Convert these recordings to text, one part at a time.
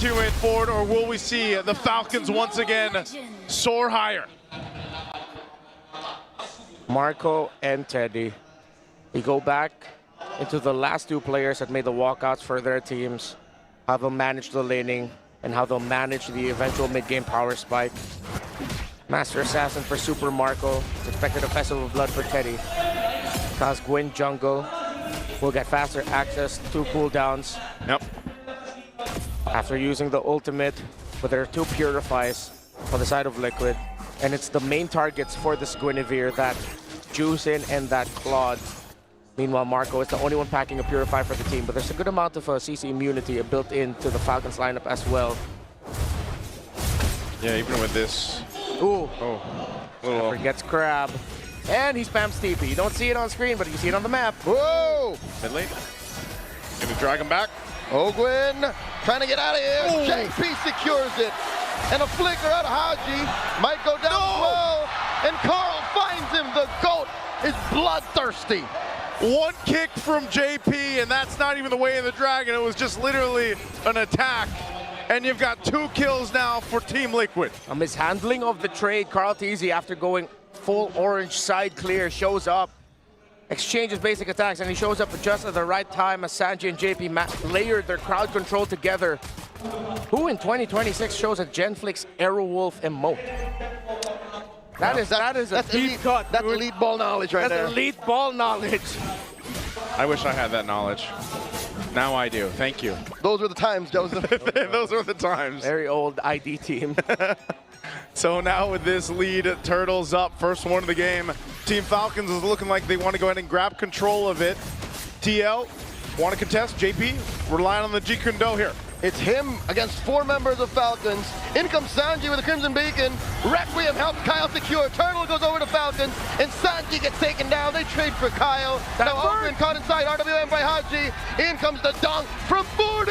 2-in forward, or will we see the Falcons once again soar higher? Marco and Teddy, we go back into the last two players that made the walkouts for their teams, how they'll manage the laning, and how they'll manage the eventual mid-game power spike. Master Assassin for Super Marco. It's expected a Festival of Blood for Teddy. Cause Gwyn jungle will get faster access to cooldowns. Yep. After using the ultimate, but there are two purifies on the side of Liquid. And it's the main targets for this Guinevere, that Juicin and that Claude. Meanwhile, Marco is the only one packing a Purify for the team, but there's a good amount of CC immunity built into the Falcons lineup as well. Yeah, even with this. Ooh. Oh. Little. Forgets Crab. And he spams TP. You don't see it on screen, but you see it on the map. Whoa! Mid lane. Gonna drag him back. Ogwyn trying to get out of here. Oh. JP secures it. And a flicker out of Haji. Might go down as well. And Carl finds him. The GOAT is bloodthirsty. One kick from JP, and that's not even the way of the dragon. It was just literally an attack. And you've got 2 kills now for Team Liquid. A mishandling of the trade. Carl Teasy, after going full orange side clear, shows up, exchanges basic attacks, and he shows up just at the right time as Sanji and JP layered their crowd control together. Who in 2026 shows a Genflix Aerowolf emote? That is a deep elite, cut. That's elite ball knowledge right there. That's elite ball knowledge. I wish I had that knowledge. Now I do. Thank you. Those were the times, Joseph. Those were the times. Very old ID team. So now with this lead, Turtles up, first one of the game. Team Falcons is looking like they want to go ahead and grab control of it. TL, want to contest? JP, relying on the G Kundo here. It's him against 4 members of Falcons. In comes Sanji with a Crimson Beacon. Requiem helps Kyle secure. Turtle goes over to Falcons, and Sanji gets taken down. They trade for Kyle. Now Ogwyn caught inside, RWM by Haji. In comes the dunk from 40,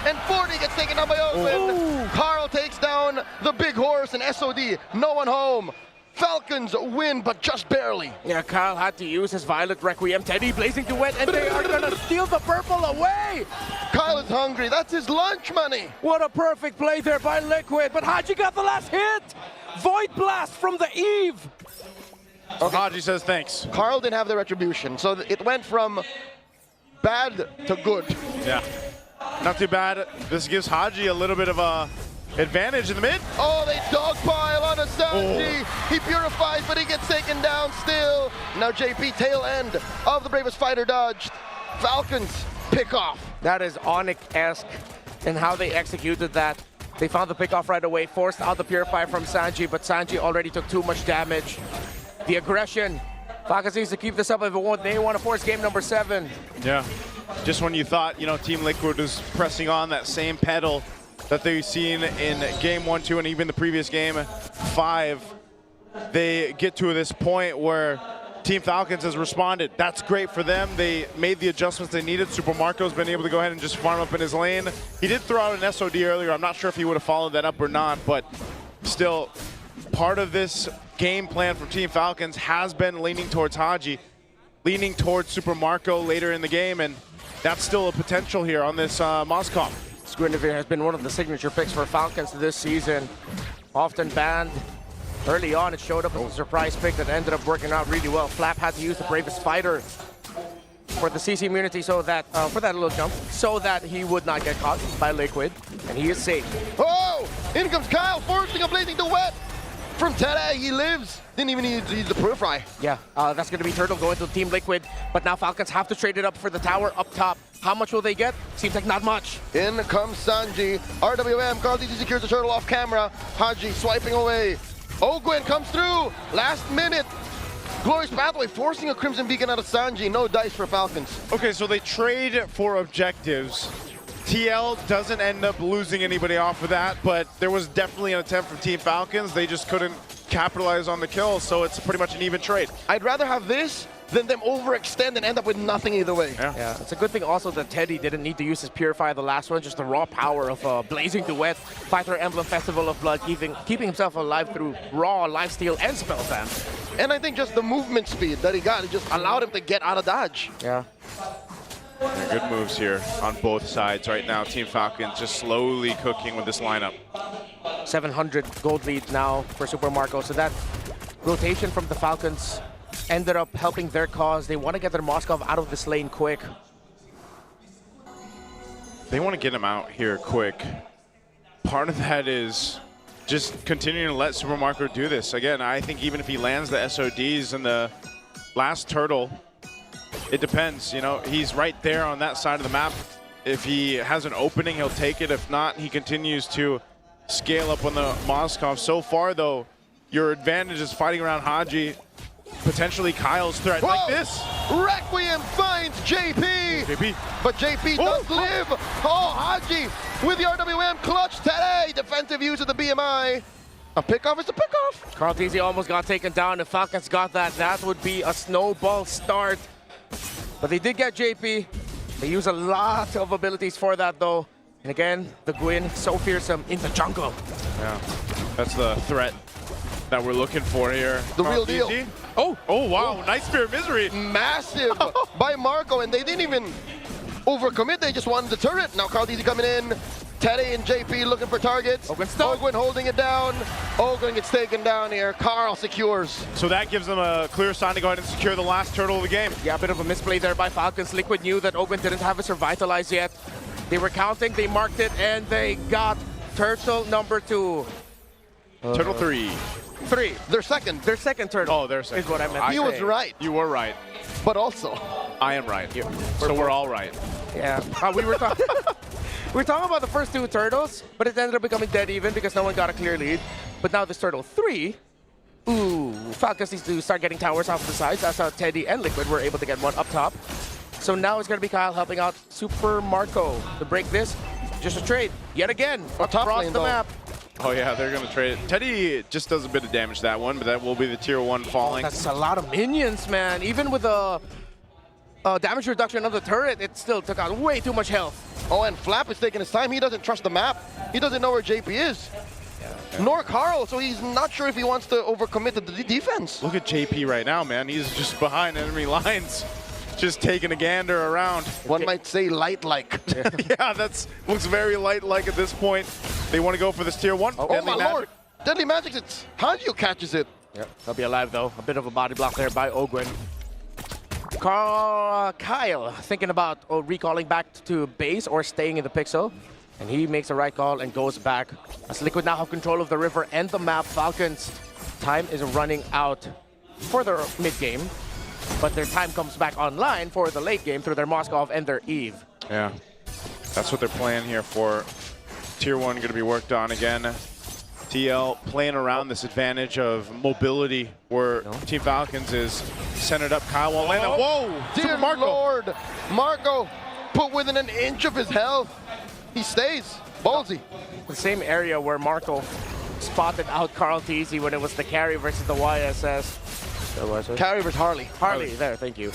and 40 gets taken down by Ogwyn. Carl takes down the big horse, and SOD, no one home. Falcons win, but just barely. Yeah, Kyle had to use his Violet Requiem. Teddy blazing to wet, and they are going to steal the purple away. Kyle is hungry. That's his lunch money. What a perfect play there by Liquid, but Haji got the last hit. Void Blast from the Eve. Okay. Haji says thanks. Carl didn't have the retribution, so it went from bad to good. Yeah, not too bad. This gives Haji a little bit of a advantage in the mid. Oh, they dogpile on a Sanji. He purifies, but he gets taken down still. Now JP, tail end of the Bravest Fighter dodged. Falcons pick off. That is Onyx-esque in how they executed that. They found the pick off right away, forced out the Purify from Sanji, but Sanji already took too much damage. The aggression. Falcons needs to keep this up if they want to force game number 7. Yeah, just when you thought, you know, Team Liquid was pressing on that same pedal that they've seen in game 1, 2, and even the previous game 5, they get to this point where Team Falcons has responded. That's great for them. They made the adjustments they needed. Super Marco's been able to go ahead and just farm up in his lane. He did throw out an SOD earlier. I'm not sure if he would have followed that up or not, but still, part of this game plan from Team Falcons has been leaning towards Haji, leaning towards Super Marco later in the game, and that's still a potential here on this Moskov. Guinevere has been one of the signature picks for Falcons this season. Often banned. Early on, it showed up as a surprise pick that ended up working out really well. Flap had to use the Bravest Fighter for the CC immunity, so that for that little jump, so that he would not get caught by Liquid, and he is safe. Oh, in comes Kyle, forcing a blazing duet from Teddy. He lives. Didn't even need to use the Purify. Yeah, that's going to be Turtle going to Team Liquid, but now Falcons have to trade it up for the tower up top. How much will they get? Seems like not much. In comes Sanji. RWM, Carl DT secures the Turtle off camera. Haji swiping away. Ogwyn comes through. Last minute. Glorious Pathway forcing a Crimson Beacon out of Sanji. No dice for Falcons. Okay, so they trade for objectives. TL doesn't end up losing anybody off of that, but there was definitely an attempt from Team Falcons. They just couldn't capitalize on the kill, so it's pretty much an even trade. I'd rather have this than them overextend and end up with nothing either way. Yeah, it's a good thing also that Teddy didn't need to use his Purify the last one, just the raw power of Blazing Duet, Fighter Emblem Festival of Blood, keeping himself alive through raw lifesteal and spell spam. And I think just the movement speed that he got, it just allowed him to get out of dodge. Yeah. Good moves here on both sides right now. Team Falcons just slowly cooking with this lineup. 700 gold lead now for Super Marco. So that rotation from the Falcons ended up helping their cause. They want to get their Moskov out of this lane quick. They want to get him out here quick. Part of that is just continuing to let Super Marco do this. Again, I think even if he lands the SODs in the last turtle, it depends. You know, he's right there on that side of the map. If he has an opening, he'll take it. If not, he continues to scale up on the Moskov. So far, though, your advantage is fighting around Haji. Potentially Kyle's threat. Whoa! Like this. Requiem finds JP. But JP does live. Oh, Haji with the RWM clutch today. Defensive use of the BMI. A pickoff is a pickoff. Carl Teasy almost got taken down. If Falcons got that, that would be a snowball start. But they did get JP. They use a lot of abilities for that, though. And again, the Gwyn, so fearsome in the jungle. Yeah, that's the threat that we're looking for here. The real deal. Oh, wow, nice Spear of Misery. Massive by Marco, and they didn't even overcommit. They just wanted the turret. Now Carl Teasy coming in. Teddy and JP looking for targets. Ogwyn holding it down. Ogwyn gets taken down here. Carl secures. So that gives them a clear sign to go ahead and secure the last turtle of the game. Yeah, a bit of a misplay there by Falcons. Liquid knew that Ogwyn didn't have his revitalize yet. They were counting, they marked it, and they got turtle number 2. Turtle 3. Their second. Their second turtle. Oh, their second. Is what I meant. He was right. You were right. But also, I am right. So we're all right. Yeah. We were talking. We were talking about the first 2 turtles, but it ended up becoming dead even because no one got a clear lead. But now this turtle 3, ooh, Falcons needs to start getting towers off the sides. That's how Teddy and Liquid were able to get one up top. So now it's going to be Kyle helping out Super Marco to break this. Just a trade yet again across the map. Oh yeah, they're going to trade it. Teddy just does a bit of damage to that one, but that will be the tier 1 falling. That's a lot of minions, man. Even with the damage reduction of the turret, it still took out way too much health. Oh, and Flap is taking his time. He doesn't trust the map. He doesn't know where JP is. Nor Carl, so he's not sure if he wants to overcommit to the defense. Look at JP right now, man. He's just behind enemy lines, just taking a gander around. One might say light-like. Yeah, that looks very light-like at this point. They want to go for this tier 1. Oh my lord! Deadly Magic, it's Hanjo catches it. Yep, they'll be alive though. A bit of a body block there by Ogwyn. Kyle thinking about recalling back to base or staying in the pixel. And he makes the right call and goes back. As Liquid now have control of the river and the map, Falcons' time is running out for their mid-game. But their time comes back online for the late game through their Moskov and their Eve. Yeah, that's what they're playing here for. Tier 1 going to be worked on again. TL playing around this advantage of mobility where Team Falcons is centered up. Kyle won't land that. Whoa! Dear Lord! Marco put within an inch of his health. He stays. Ballsy. The same area where Marco spotted out Carl Teasy when it was the carry versus the YSS. Carry versus Harley. Harley, there, thank you.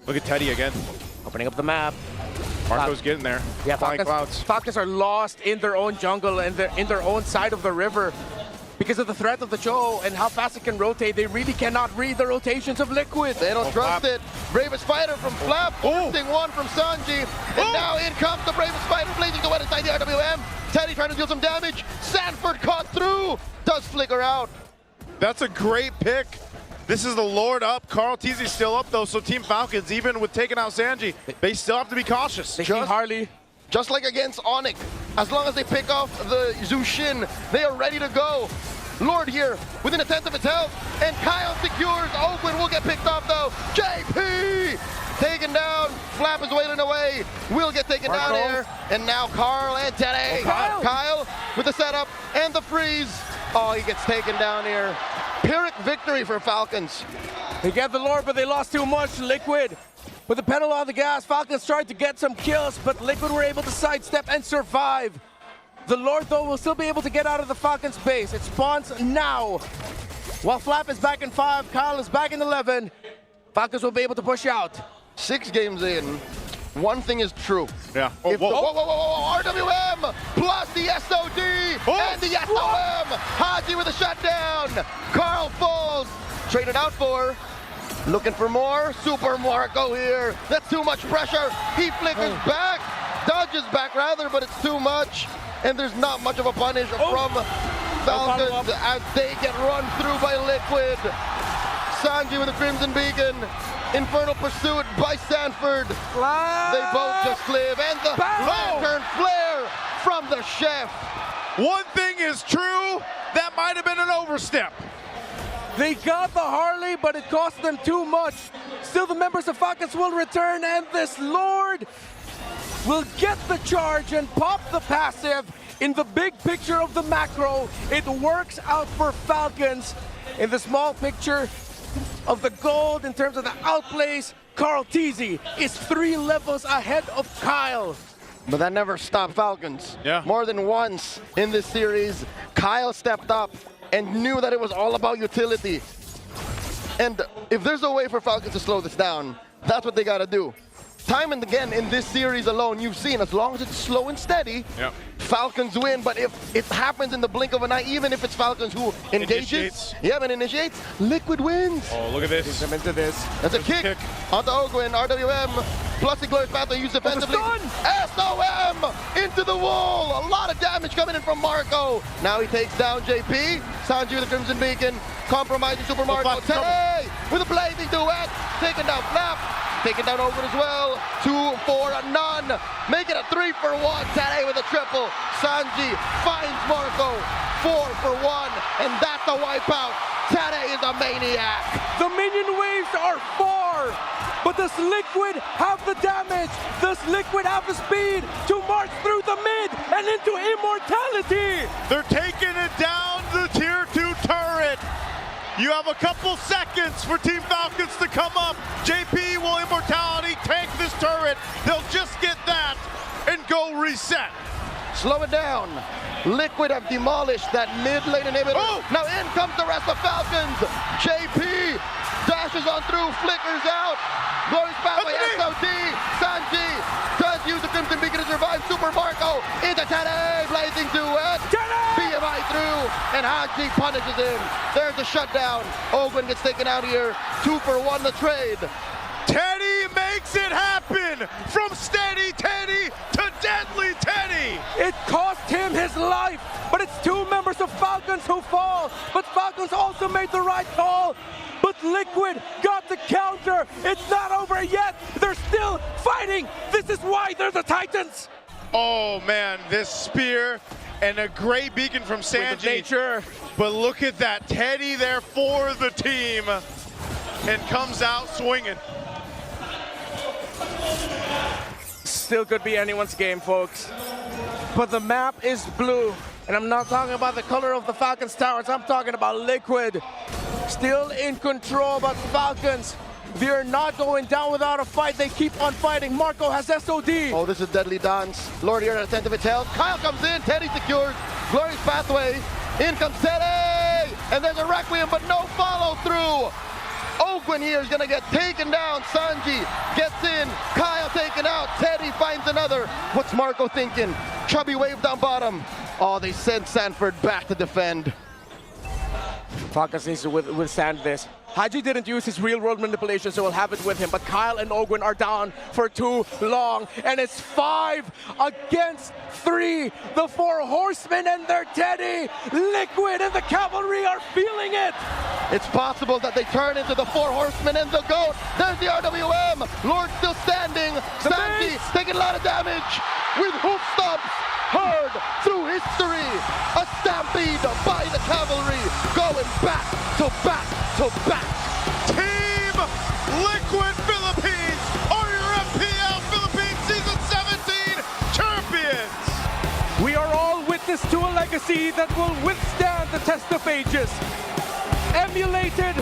Look at Teddy again. Opening up the map. Marco's getting there. Yeah, Flying clouds. Falcons are lost in their own jungle and in their own side of the river. Because of the threat of the Cho and how fast it can rotate, they really cannot read the rotations of Liquid. They don't trust it. Bravest Fighter from Flap, forcing one from Sanji. And now in comes the Bravest Fighter, blazing the wet inside the RWM. Teddy trying to deal some damage. Sanford caught through. Does flicker out. That's a great pick. This is the Lord up. Carl Teasy's still up, though, so Team Falcons, even with taking out Sanji, they still have to be cautious. They see Harley. Just like against Onyx, as long as they pick off the Zushin, they are ready to go. Lord here, within a tenth of its health, and Kyle secures. Ogwyn will get picked off, though. JP taken down. Flap is wailing away. Will get taken down here. And now Carl and Teddy. Kyle with the setup and the freeze. Oh, he gets taken down here. Pyrrhic victory for Falcons. They get the Lord, but they lost too much. Liquid with the pedal on the gas. Falcons tried to get some kills, but Liquid were able to sidestep and survive. The Lord, though, will still be able to get out of the Falcons base. It spawns now. While Flap is back in 5, Kyle is back in 11. Falcons will be able to push out. 6 games in, one thing is true. Yeah. RWM plus the SOD and the SOM. Haji with a shutdown. Carl falls. Traded out for Looking for more. Super Marco here. That's too much pressure. He flickers back. Dodges back rather, but it's too much. And there's not much of a punish from Falcons as they get run through by Liquid. Sanji with the Crimson Beacon. Infernal pursuit by Sanford. They both just live. And the lantern flare from the chef. One thing is true, that might have been an overstep. They got the Harley, but it cost them too much. Still, the members of Falcons will return, and this Lord will get the charge and pop the passive. In the big picture of the macro, it works out for Falcons. In the small picture of the gold, in terms of the outplays, Carl Teasy is 3 levels ahead of Kyle. But that never stopped Falcons. Yeah. More than once in this series, Kyle stepped up and knew that it was all about utility. And if there's a way for Falcons to slow this down, that's what they got to do. Time and again in this series alone, you've seen as long as it's slow and steady, Falcons win. But if it happens in the blink of an eye, even if it's Falcons who engages, initiates, Liquid wins. Oh, look at this. He's into this. That's a kick onto Ogwin, RWM, plus the Glorious Pathway used defensively. SOM into the wall. A lot of damage coming in from Marco. Now he takes down JP. Sanji with the Crimson Beacon, compromising Super Marco. Today with a blazing duet, taking down Flap. Taking down Ogwin as well. 2 for none. Make it a 3 for 1. Tade with a triple. Sanji finds Marco. 4 for 1. And that's a wipeout. Tade is a maniac. The minion waves are far, but does Liquid have the damage? Does Liquid have the speed to march through the mid and into immortality? They're taking it down the tier 2 turret. You have a couple seconds for Team Falcons to come up. JP will immortality tank this turret. They'll just get that and go reset. Slow it down. Liquid have demolished that mid lane inhibitor. Now in comes the rest of Falcons. JP dashes on through, flickers out. Glorious Pathway, SOD. Sanji does use the Crimson Beacon to survive. Super Marco into Tade, blazing duet. BMI through, and Haji punishes him. There's a shutdown. Ogwin gets taken out here. 2 for 1 the trade. Teddy makes it happen! From steady Teddy to deadly Teddy! It cost him his life, but it's 2 members of Falcons who fall. But Falcons also made the right call. But Liquid got the counter. It's not over yet. They're still fighting. This is why they're the Titans. Oh man, this spear and a great beacon from Sanji. But look at that, Teddy there for the team and comes out swinging. Still could be anyone's game, folks. But the map is blue. And I'm not talking about the color of the Falcons towers. I'm talking about Liquid. Still in control, but Falcons, they're not going down without a fight. They keep on fighting. Marco has SOD. Oh, this is deadly dance. Lord here at a 10th of its health. Kyle comes in. Teddy secures. Glorious Pathway. In comes Teddy. And there's a Requiem, but no follow through. Ogwin here is going to get taken down. Sanji gets in. Kyle taken out. Teddy finds another. What's Marco thinking? Chubby wave down bottom. Oh, they send Sanford back to defend. Falcons needs to withstand this. Haji didn't use his real-world manipulation, so he'll have it with him. But Kyle and Ogwin are down for too long. And it's 5 against 3. The 4 horsemen and their Teddy. Liquid and the cavalry are feeling it. It's possible that they turn into the 4 horsemen and the GOAT. There's the RWM. Lord still standing. Sanji taking a lot of damage with hoof stomps. Heard through history. A stampede by the cavalry. Going back to back to back. Team Liquid Philippines are your MPL Philippines Season 17 champions. We are all witness to a legacy that will withstand the test of ages. Emulated,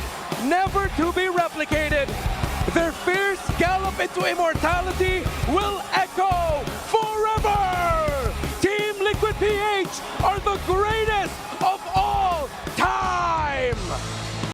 never to be replicated. Their fierce gallop into immortality will echo forever. Team Liquid PH are the great